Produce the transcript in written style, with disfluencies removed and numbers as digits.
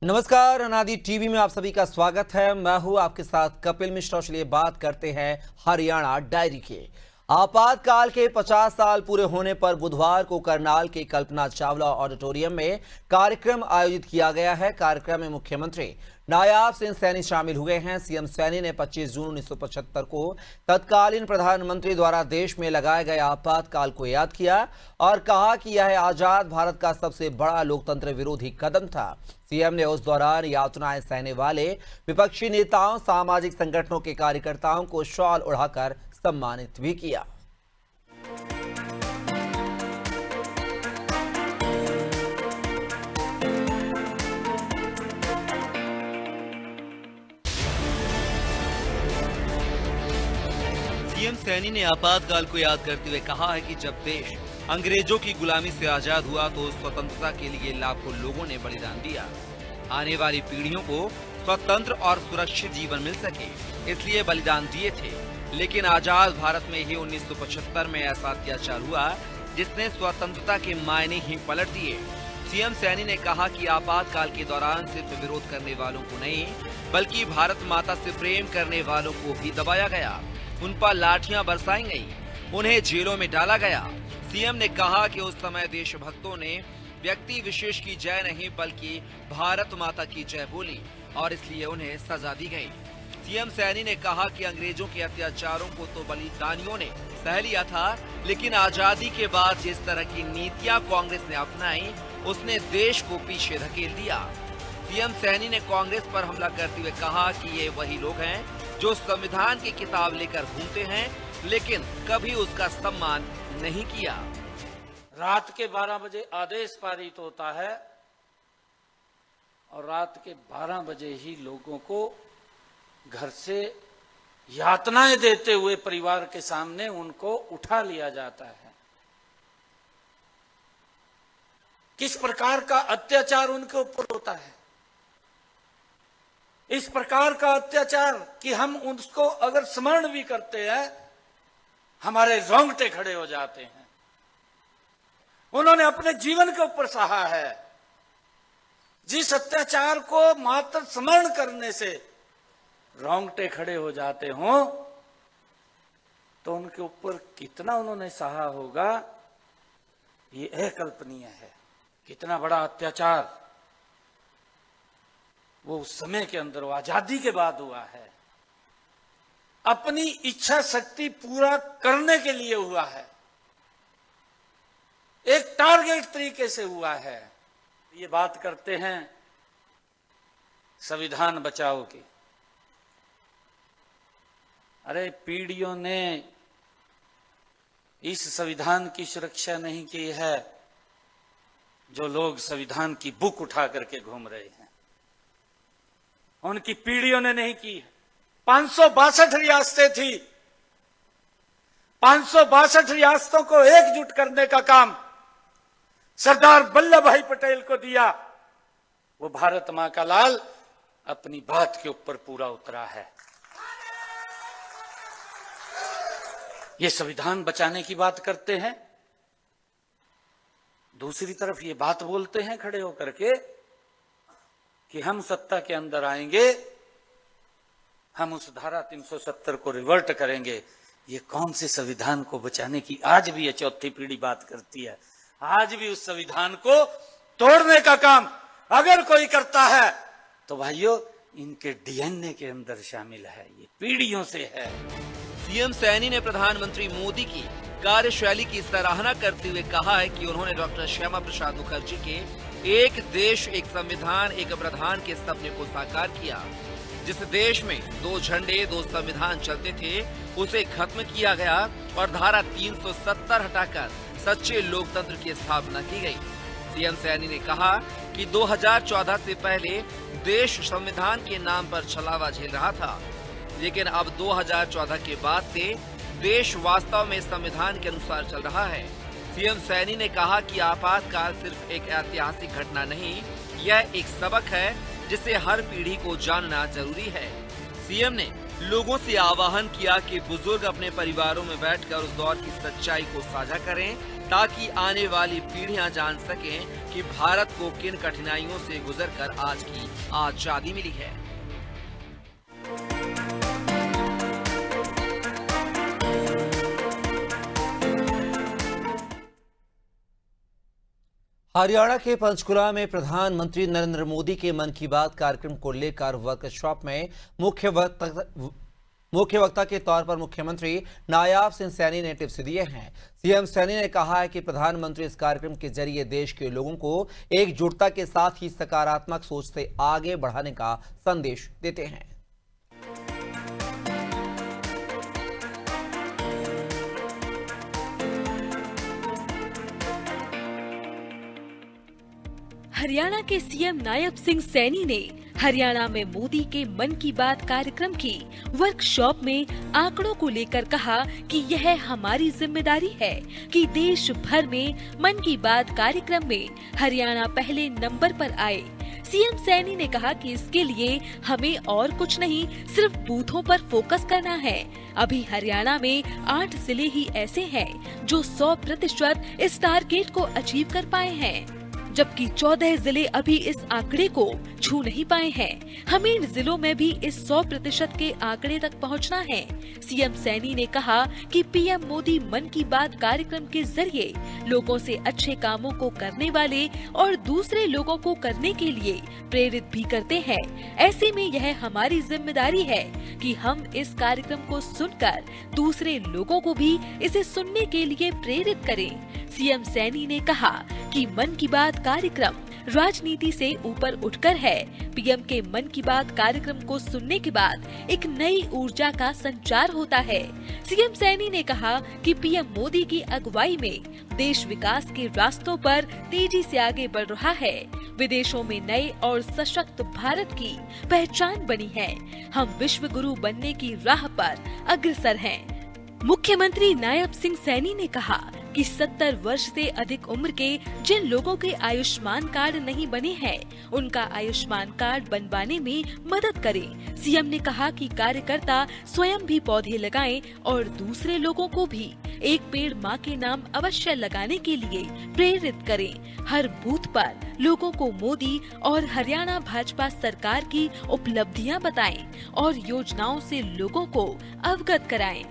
नमस्कार, अनादि टीवी में आप सभी का स्वागत है। मैं हूं आपके साथ कपिल मिश्रा। चलिए बात करते हैं हरियाणा डायरी के। आपातकाल के 50 साल पूरे होने पर बुधवार को करनाल के कल्पना चावला ऑडिटोरियम में कार्यक्रम आयोजित किया गया है। कार्यक्रम में मुख्यमंत्री नायाब सिंह सैनी शामिल हुए हैं। सीएम सैनी ने 25 जून 1975 को तत्कालीन प्रधानमंत्री द्वारा देश में लगाए गए आपातकाल को याद किया और कहा कि यह आजाद भारत का सबसे बड़ा लोकतंत्र विरोधी कदम था। सीएम ने उस दौरान यातनाएं सहने वाले विपक्षी नेताओं, सामाजिक संगठनों के कार्यकर्ताओं को शॉल उड़ाकर सम्मानित भी किया। सीएम सैनी ने आपातकाल को याद करते हुए कहा है कि जब देश अंग्रेजों की गुलामी से आजाद हुआ तो स्वतंत्रता के लिए लाखों लोगों ने बलिदान दिया। आने वाली पीढ़ियों को स्वतंत्र और सुरक्षित जीवन मिल सके, इसलिए बलिदान दिए थे। लेकिन आजाद भारत में ही 1975 में ऐसा अत्याचार हुआ जिसने स्वतंत्रता के मायने ही पलट दिए। सीएम सैनी ने कहा कि आपातकाल के दौरान सिर्फ विरोध करने वालों को नहीं, बल्कि भारत माता से प्रेम करने वालों को भी दबाया गया। उन पर लाठियां बरसाई गई, उन्हें जेलों में डाला गया। सीएम ने कहा कि उस समय देशभक्तों ने व्यक्ति विशेष की जय नहीं बल्कि भारत माता की जय बोली और इसलिए उन्हें सजा दी गई। सीएम सैनी ने कहा कि अंग्रेजों के अत्याचारों को तो बलिदानियों ने सह लिया था, लेकिन आजादी के बाद जिस तरह की नीतियां कांग्रेस ने अपनाई उसने देश को पीछे धकेल दिया। सीएम सैनी ने कांग्रेस पर हमला करते हुए कहा कि ये वही लोग हैं जो संविधान की किताब लेकर घूमते हैं, लेकिन कभी उसका सम्मान नहीं किया। रात के 12 बजे आदेश पारित होता है और रात के 12 बजे ही लोगों को घर से यातनाएं देते हुए परिवार के सामने उनको उठा लिया जाता है। किस प्रकार का अत्याचार उनके ऊपर होता है, इस प्रकार का अत्याचार कि हम उसको अगर स्मरण भी करते हैं हमारे रोंगटे खड़े हो जाते हैं। उन्होंने अपने जीवन के ऊपर सहा है। जिस अत्याचार को मात्र स्मरण करने से रोंगटे खड़े हो जाते हों तो उनके ऊपर कितना उन्होंने सहा होगा, ये अकल्पनीय है। कितना बड़ा अत्याचार वो उस समय के अंदर, वो आजादी के बाद हुआ है। अपनी इच्छा शक्ति पूरा करने के लिए हुआ है, एक टारगेट तरीके से हुआ है। ये बात करते हैं संविधान बचाओ की। अरे पीढ़ियों ने इस संविधान की सुरक्षा नहीं की है जो लोग संविधान की बुक उठा करके घूम रहे हैं, उनकी पीढ़ियों ने नहीं की है। 562 रियासतें थी, 562 रियासतों को एकजुट करने का काम सरदार वल्लभ भाई पटेल को दिया। वो भारत मां का लाल अपनी बात के ऊपर पूरा उतरा है। ये संविधान बचाने की बात करते हैं, दूसरी तरफ ये बात बोलते हैं खड़े होकर के कि हम सत्ता के अंदर आएंगे, हम उस धारा 370 को रिवर्ट करेंगे। ये कौन से संविधान को बचाने की आज भी ये चौथी पीढ़ी बात करती है। आज भी उस संविधान को तोड़ने का काम अगर कोई करता है तो भाइयों इनके डीएनए के अंदर शामिल है, ये पीढ़ियों से है। सीएम सैनी ने प्रधानमंत्री मोदी की कार्यशैली की सराहना करते हुए कहा है कि उन्होंने डॉक्टर श्यामा प्रसाद मुखर्जी के एक देश एक संविधान एक प्रधान के सपने को साकार किया। जिस देश में 2 झंडे 2 संविधान चलते थे उसे खत्म किया गया और धारा 370 हटाकर सच्चे लोकतंत्र की स्थापना की गई। सीएम सैनी ने कहा कि 2014 से पहले देश संविधान के नाम पर छलावा झेल रहा था, लेकिन अब 2014 के बाद से देश वास्तव में संविधान के अनुसार चल रहा है। सीएम सैनी ने कहा कि आपातकाल सिर्फ एक ऐतिहासिक घटना नहीं, यह एक सबक है जिसे हर पीढ़ी को जानना जरूरी है। सीएम ने लोगों से आह्वान किया कि बुजुर्ग अपने परिवारों में बैठकर उस दौर की सच्चाई को साझा करें, ताकि आने वाली पीढ़ियां जान सकें कि भारत को किन कठिनाइयों से गुजरकर आज की आजादी मिली है। हरियाणा के पंचकुला में प्रधानमंत्री नरेंद्र मोदी के मन की बात कार्यक्रम को लेकर वर्कशॉप में मुख्य वक्ता के तौर पर मुख्यमंत्री नायब सिंह सैनी ने टिप्स दिए हैं। सीएम सैनी ने कहा है कि प्रधानमंत्री इस कार्यक्रम के जरिए देश के लोगों को एकजुटता के साथ ही सकारात्मक सोच से आगे बढ़ाने का संदेश देते हैं। हरियाणा के सीएम नायब सिंह सैनी ने हरियाणा में मोदी के मन की बात कार्यक्रम की वर्कशॉप में आंकड़ों को लेकर कहा कि यह हमारी जिम्मेदारी है कि देश भर में मन की बात कार्यक्रम में हरियाणा पहले नंबर पर आए। सीएम सैनी ने कहा कि इसके लिए हमें और कुछ नहीं, सिर्फ बूथों पर फोकस करना है। अभी हरियाणा में 8 जिले ही ऐसे हैं जो 100% इस टारगेट को अचीव कर पाए हैं, जबकि 14 जिले अभी इस आंकड़े को छू नहीं पाए हैं। हमें इन जिलों में भी इस 100% के आंकड़े तक पहुंचना है। सीएम सैनी ने कहा कि पीएम मोदी मन की बात कार्यक्रम के जरिए लोगों से अच्छे कामों को करने वाले और दूसरे लोगों को करने के लिए प्रेरित भी करते हैं। ऐसे में यह हमारी जिम्मेदारी है कि हम इस कार्यक्रम को सुनकर दूसरे लोगों को भी इसे सुनने के लिए प्रेरित करें। सीएम सैनी ने कहा कि मन की बात कार्यक्रम राजनीति से ऊपर उठकर है। पीएम के मन की बात कार्यक्रम को सुनने के बाद एक नई ऊर्जा का संचार होता है। सीएम सैनी ने कहा कि पीएम मोदी की अगुवाई में देश विकास के रास्तों पर तेजी से आगे बढ़ रहा है। विदेशों में नए और सशक्त भारत की पहचान बनी है। हम विश्व गुरु बनने की राह पर अग्रसर हैं। मुख्यमंत्री नायब सिंह सैनी ने कहा कि 70 वर्ष से अधिक उम्र के जिन लोगों के आयुष्मान कार्ड नहीं बने हैं, उनका आयुष्मान कार्ड बनवाने में मदद करें। सीएम ने कहा कि कार्यकर्ता स्वयं भी पौधे लगाएं और दूसरे लोगों को भी एक पेड़ मां के नाम अवश्य लगाने के लिए प्रेरित करें। हर बूथ पर लोगों को मोदी और हरियाणा भाजपा सरकार की उपलब्धियां बताएं और योजनाओं से लोगों को अवगत कराएं।